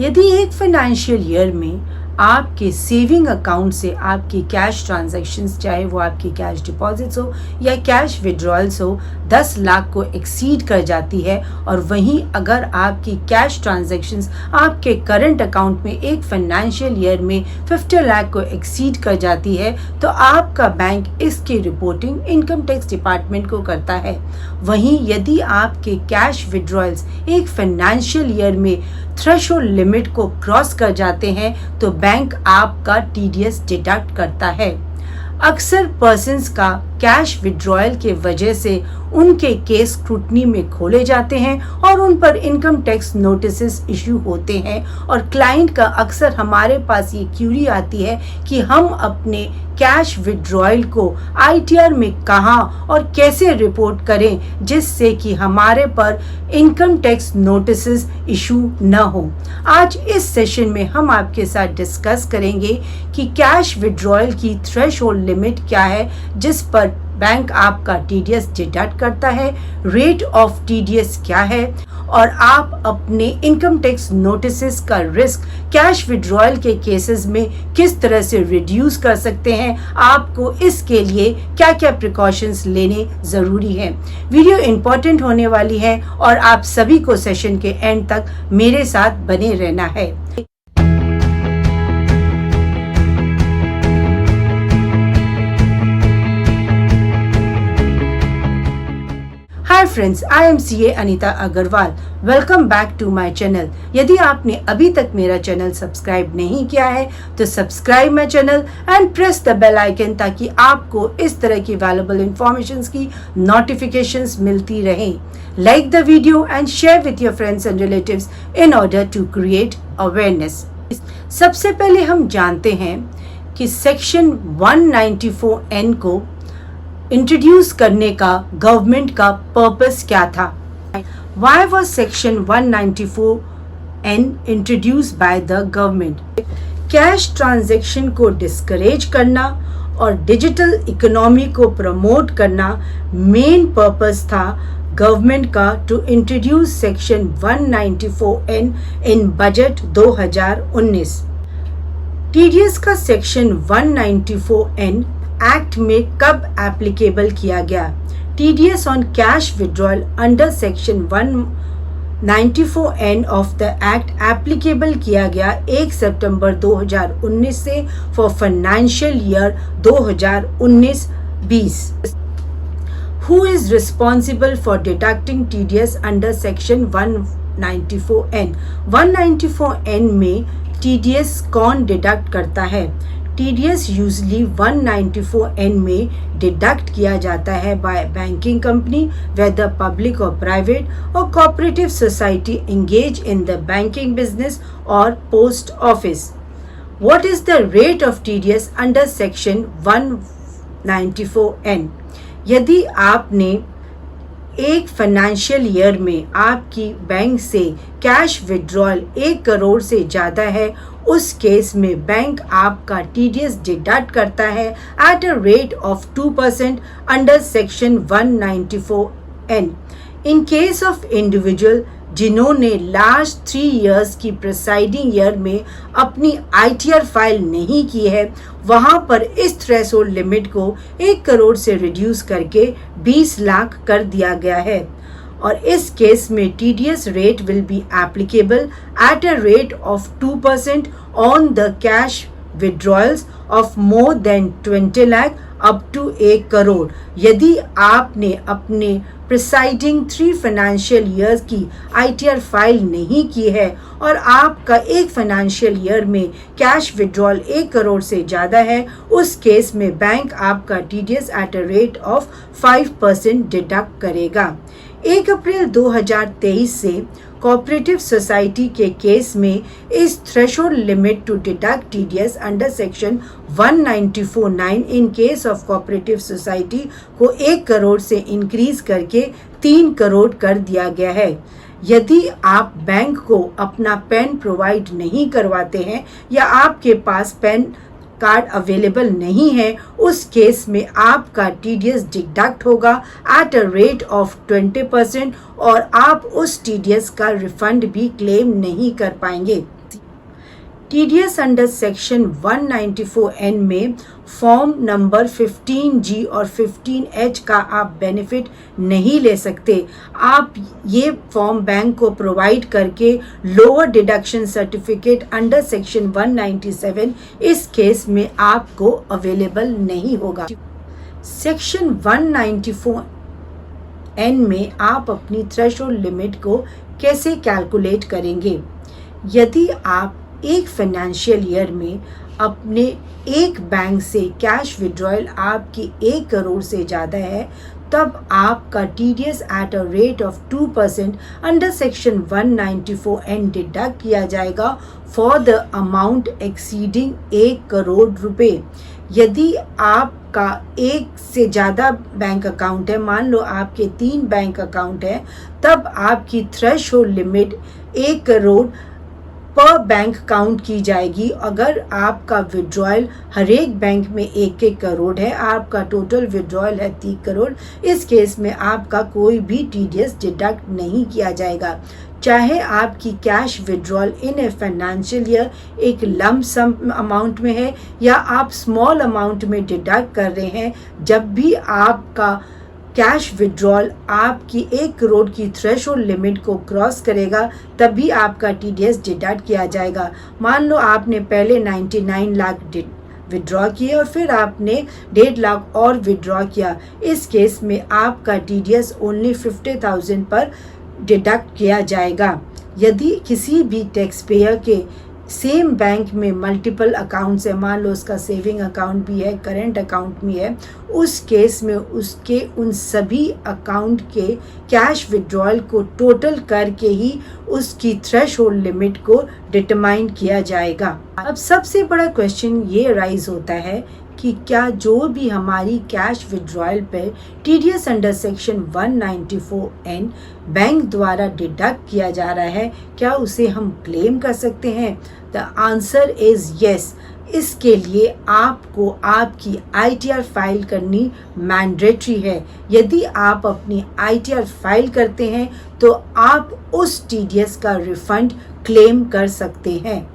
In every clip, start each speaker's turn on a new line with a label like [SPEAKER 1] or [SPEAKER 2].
[SPEAKER 1] यदि एक financial year में आपके सेविंग अकाउंट से आपकी कैश ट्रांजैक्शंस, चाहे वो आपकी कैश डिपॉजिट्स हो या कैश विड्रॉल्स हो, 10 लाख को एक्सीड कर जाती है, और वहीं अगर आपकी कैश ट्रांजैक्शंस आपके करंट अकाउंट में एक फाइनेंशियल ईयर में 50 लाख को एक्सीड कर जाती है, तो आपका बैंक इसकी रिपोर्टिंग इनकम टैक्स डिपार्टमेंट को करता है। वहीं यदि आपके कैश विड्रॉल्स एक फाइनेंशियल ईयर में थ्रेशोल्ड लिमिट को क्रॉस कर जाते हैं, तो बैंक आपका टीडीएस डिडक्ट करता है। अक्सर पर्सन्स का कैश विड्रॉयल के वजह से उनके केस स्क्रूटनी में खोले जाते हैं और उन पर इनकम टैक्स नोटिसेस इशू होते हैं, और क्लाइंट का अक्सर हमारे पास ये क्यूरी आती है कि हम अपने कैश विड्रॉयल को आईटीआर में कहाँ और कैसे रिपोर्ट करें जिससे कि हमारे पर इनकम टैक्स नोटिसेस इशू न हो। आज इस सेशन में हम आपके साथ डिस्कस करेंगे कि कैश विड्रॉयल की थ्रेशोल्ड लिमिट क्या है जिस पर बैंक आपका टीडीएस डिडक्ट करता है, रेट ऑफ टीडीएस क्या है, और आप अपने इनकम टैक्स नोटिसेस का रिस्क कैश विड्रॉयल के केसेस में किस तरह से रिड्यूस कर सकते हैं, आपको इसके लिए क्या क्या प्रिकॉशंस लेने ज़रूरी हैं। वीडियो इम्पॉर्टेंट होने वाली है और आप सभी को सेशन के एंड तक मेरे साथ बने रहना है। Hi friends, I am CA Anita Agarwal. Welcome back to my channel. यदि आपने अभी तक मेरा चैनल सब्सक्राइब नहीं किया है तो subscribe my channel and press the bell icon ताकि आपको इस तरह की वैल्यूएबल इंफॉर्मेशंस की नोटिफिकेशंस मिलती रहे। Like the video and share with your friends and relatives in order to create awareness. सबसे पहले हम जानते हैं कि सेक्शन 194N को इंट्रोड्यूस करने का गवर्नमेंट का पर्पस क्या था। Why was section 194N introduced by the government? Cash transaction को डिस्करेज करना और डिजिटल इकोनॉमी को प्रमोट करना मेन पर्पस था गवर्नमेंट का to introduce section 194N in budget 2019। TDS का सेक्शन 194N एक्ट में कब एप्लीकेबल किया गया? TDS on cash withdrawal under section 194N of the act applicable किया गया 1 सितंबर 2019 से for financial year 2019-20। Who is responsible for deducting TDS under section 194N? 194N में टीडीएस कौन डिडक्ट करता है? टीडीएस यूजली 194N में डिडक्ट किया जाता है by banking company, whether public और प्राइवेट, और cooperative society engage in the banking business और post office. What is the rate of TDS under section 194N? यदि आपने एक फाइनेंशियल ईयर में आपकी बैंक से कैश विड्रॉल 1 करोड़ से ज़्यादा है, उस केस में बैंक आपका टीडीएस डिडक्ट करता है eight a rate of 2% under section 194N। In case of individual जिन्होंने लास्ट 3 इयर्स की प्रिसाइडिंग ईयर में अपनी आईटीआर फाइल नहीं की है, वहां पर इस थ्रेशोल्ड लिमिट को 1 करोड़ से रिड्यूस करके 20 लाख कर दिया गया है, और इस केस में TDS rate will be applicable at a rate of 2% on the cash withdrawals of more than 20 lakh up to 1 crore. यदि आपने अपने प्रिसाइडिंग 3 फाइनेंशियल ईयर्स की आईटीआर फाइल नहीं की है और आपका एक फाइनेंशियल ईयर में कैश विड्रॉल 1 करोड़ से ज़्यादा है, उस केस में बैंक आपका TDS at a rate of 5% deduct करेगा। 1 अप्रैल 2023 से कोऑपरेटिव सोसाइटी के केस में इस threshold limit to deduct TDS under section 194(9) in case of cooperative society को 1 करोड़ से इंक्रीज करके 3 करोड़ कर दिया गया है। यदि आप बैंक को अपना पेन प्रोवाइड नहीं करवाते हैं या आपके पास पेन कार्ड अवेलेबल नहीं है, उस केस में आपका टीडीएस डिडक्ट होगा एट अ रेट ऑफ 20% और आप उस टीडीएस का रिफंड भी क्लेम नहीं कर पाएंगे। टीडीएस अंडर सेक्शन 194N में फॉर्म नंबर 15G और 15H का आप बेनिफिट नहीं ले सकते। आप ये फॉर्म बैंक को प्रोवाइड करके lower deduction certificate under section 197 इस केस में आपको अवेलेबल नहीं होगा। सेक्शन 194N में आप अपनी थ्रेशोल्ड लिमिट को कैसे कैलकुलेट करेंगे? यदि आप एक फाइनेंशियल ईयर में अपने एक बैंक से कैश विड्रॉयल आपकी 1 करोड़ से ज़्यादा है, तब आपका TDS eight a rate of 2% under section 194N deduct किया जाएगा for the amount exceeding 1 crore रुपए। यदि आपका एक से ज़्यादा बैंक अकाउंट है, मान लो आपके 3 बैंक अकाउंट है, तब आपकी थ्रेशोल्ड लिमिट 1 करोड़ पर बैंक काउंट की जाएगी। अगर आपका विड्रॉयल हर एक बैंक में 1-1 करोड़ है, आपका टोटल विड्रॉयल है 30 करोड़, इस केस में आपका कोई भी TDS डिडक्ट नहीं किया जाएगा। चाहे आपकी cash withdrawal in a financial year एक लम्प सम अमाउंट में है या आप स्मॉल अमाउंट में डिडक्ट कर रहे हैं, जब भी आपका कैश विड्रॉल आपकी 1 करोड़ की थ्रेशोल्ड लिमिट को क्रॉस करेगा, तभी आपका TDS डिडक्ट किया जाएगा। मान लो आपने पहले 99 लाख विड्रॉ किए और फिर आपने 1.5 लाख और विड्रॉ किया, इस केस में आपका TDS ओनली 50,000 पर डिडक्ट किया जाएगा। यदि किसी भी टैक्स पेयर के सेम बैंक में मल्टीपल अकाउंट्स है, मान लो उसका सेविंग अकाउंट भी है, करंट अकाउंट भी है, उस केस में उसके उन सभी अकाउंट के कैश विड्रॉल को टोटल करके ही उसकी थ्रेशोल्ड लिमिट को डिटरमाइन किया जाएगा। अब सबसे बड़ा क्वेश्चन ये राइज होता है कि क्या जो भी हमारी कैश विड्रॉयल पर TDS under section 194N bank द्वारा डिडक्ट किया जा रहा है, क्या उसे हम क्लेम कर सकते हैं? The answer is yes. इसके लिए आपको आपकी ITR फाइल करनी मैंडेटरी है। यदि आप अपनी ITR फाइल करते हैं तो आप उस TDS का रिफंड क्लेम कर सकते हैं।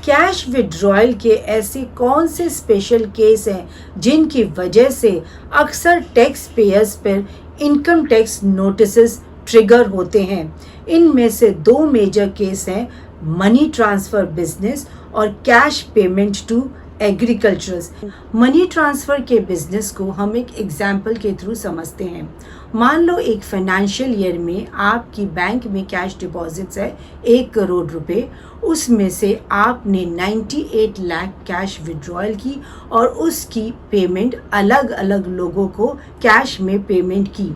[SPEAKER 1] कैश विड्रॉयल के ऐसे कौन से स्पेशल केस हैं जिनकी वजह से अक्सर टैक्स पेयर्स पर इनकम टैक्स नोटिसेस ट्रिगर होते हैं? इनमें से 2 मेजर केस हैं, मनी ट्रांसफ़र बिजनेस और cash payment to agriculturists. Money transfer के बिजनेस को हम एक एग्जाम्पल के थ्रू समझते हैं। मान लो एक फाइनेंशियल ईयर में आपकी बैंक में कैश डिपॉजिट्स है 1 करोड़ रुपए, उसमें से आपने 98 लाख कैश विड्रॉयल की और उसकी पेमेंट अलग अलग लोगों को कैश में पेमेंट की।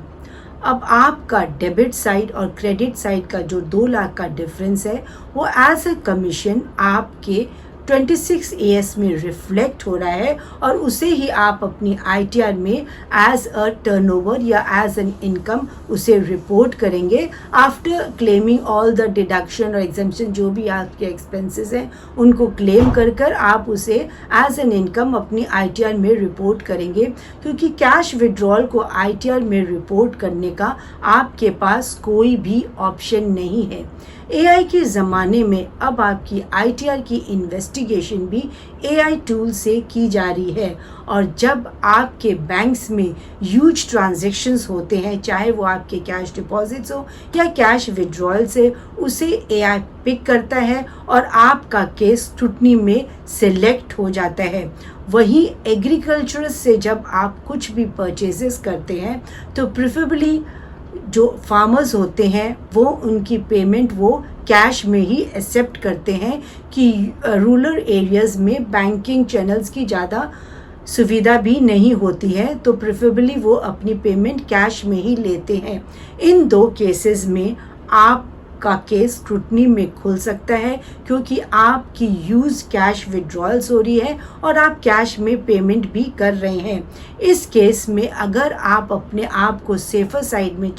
[SPEAKER 1] अब आपका डेबिट साइड और क्रेडिट साइड का जो 2 लाख का डिफरेंस है, वो एज अ कमीशन आपके 26 AS में रिफ्लेक्ट हो रहा है और उसे ही आप अपनी ITR में एज अ टर्नओवर या एज एन इनकम उसे रिपोर्ट करेंगे। After claiming all the deduction और एग्जेम्पशन, जो भी आपके एक्सपेंसेस हैं उनको क्लेम कर आप उसे एज एन इनकम अपनी ITR में रिपोर्ट करेंगे, क्योंकि कैश विड्रॉल को ITR में रिपोर्ट करने का आपके पास कोई भी ऑप्शन नहीं है। AI के ज़माने में अब आपकी ITR की इन्वेस्टिगेशन भी AI टूल से की जा रही है, और जब आपके बैंक्स में ह्यूज ट्रांजैक्शंस होते हैं, चाहे वो आपके कैश डिपॉजिट्स हो या कैश विड्रॉल से, उसे AI पिक करता है और आपका केस स्क्रूटनी में सिलेक्ट हो जाता है। वहीं एग्रीकल्चर से जब आप कुछ भी परचेजेस करते हैं तो प्रेफरेबली जो फार्मर्स होते हैं वो उनकी पेमेंट वो कैश में ही एक्सेप्ट करते हैं कि रूरल एरियाज़ में बैंकिंग चैनल्स की ज़्यादा सुविधा भी नहीं होती है, तो प्रेफरेबली वो अपनी पेमेंट कैश में ही लेते हैं। इन 2 केसेस में आपका केस स्क्रूटनी में खुल सकता है, क्योंकि आपकी यूज़ कैश विड्रॉल्स हो रही है और आप कैश में पेमेंट भी कर रहे हैं। इस केस में अगर आप अपने आप को सेफर साइड में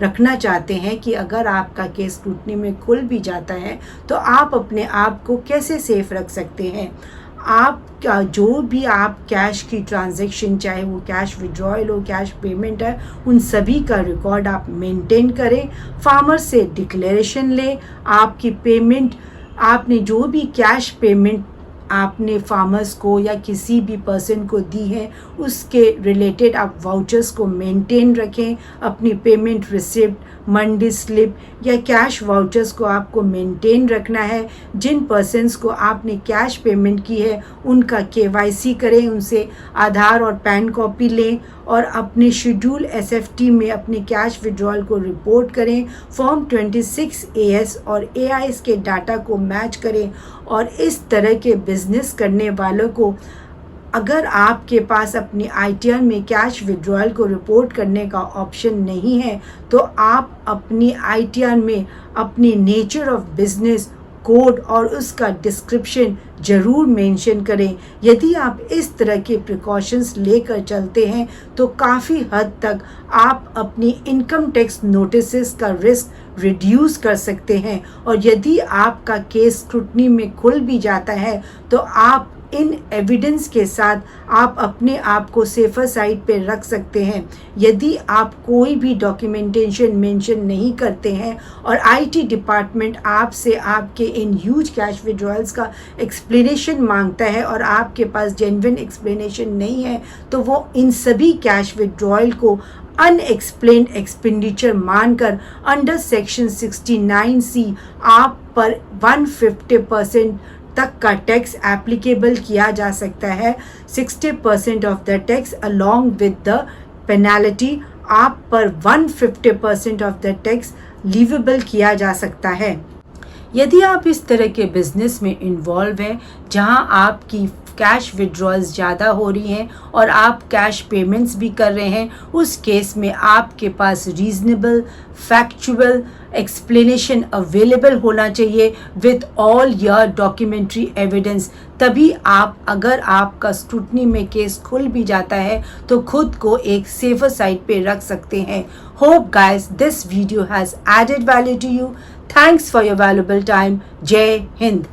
[SPEAKER 1] रखना चाहते हैं कि अगर आपका केस स्क्रूटनी में खुल भी जाता है तो आप अपने आप को कैसे सेफ रख सकते हैं? आपका जो भी आप कैश की ट्रांजैक्शन, चाहे वो कैश विड्रॉयल हो, कैश पेमेंट है, उन सभी का रिकॉर्ड आप मेंटेन करें। फार्मर से डिक्लेरेशन लें, आपकी पेमेंट आपने जो भी कैश पेमेंट आपने फार्मर्स को या किसी भी पर्सन को दी है उसके रिलेटेड आप वाउचर्स को मेंटेन रखें। अपनी पेमेंट रिसिप्ट, मंडी स्लिप या कैश वाउचर्स को आपको मेंटेन रखना है। जिन पर्सन्स को आपने कैश पेमेंट की है उनका केवाईसी करें, उनसे आधार और पैन कॉपी लें और अपने शेड्यूल एसएफटी में अपने कैश विड्रॉल को रिपोर्ट करें। फॉर्म 26 एएस और एआईएस के डाटा को मैच करें। और इस तरह के बिजनेस करने वालों को अगर आपके पास अपनी आईटीआर में कैश विड्रॉल को रिपोर्ट करने का ऑप्शन नहीं है तो आप अपनी आईटीआर में अपनी नेचर ऑफ बिजनेस कोड और उसका डिस्क्रिप्शन ज़रूर मेंशन करें। यदि आप इस तरह के प्रिकॉशंस लेकर चलते हैं तो काफ़ी हद तक आप अपनी इनकम टैक्स नोटिसेस का रिस्क रिड्यूस कर सकते हैं। और यदि आपका केस स्क्रूटनी में खुल भी जाता है तो आप इन एविडेंस के साथ आप अपने आप को सेफर साइड पे रख सकते हैं। यदि आप कोई भी डॉक्यूमेंटेशन मेंशन नहीं करते हैं और आईटी डिपार्टमेंट आपसे आपके इन ह्यूज कैश विड्रॉल्स का एक्सप्लेनेशन मांगता है और आपके पास जेन्युइन एक्सप्लेनेशन नहीं है तो वो इन सभी कैश विड्रॉल को अनएक्सप्लेन्ड एक्सपेंडिचर मानकर अंडर सेक्शन 69C आप पर 150% तक का टैक्स एप्लीकेबल किया जा सकता है। 60% of the tax along with the penalty आप पर 150% ऑफ द टैक्स लीवेबल किया जा सकता है। यदि आप इस तरह के बिजनेस में इन्वॉल्व हैं जहां आपकी कैश विड्रॉल्स ज़्यादा हो रही हैं और आप कैश पेमेंट्स भी कर रहे हैं, उस केस में आपके पास रीजनेबल फैक्चुअल एक्सप्लेनेशन अवेलेबल होना चाहिए with all your documentary evidence. तभी आप, अगर आपका स्क्रूटनी में केस खुल भी जाता है तो खुद को एक सेफर साइड पे रख सकते हैं। Hope guys this video has added value to you. Thanks for your valuable time. जय हिंद।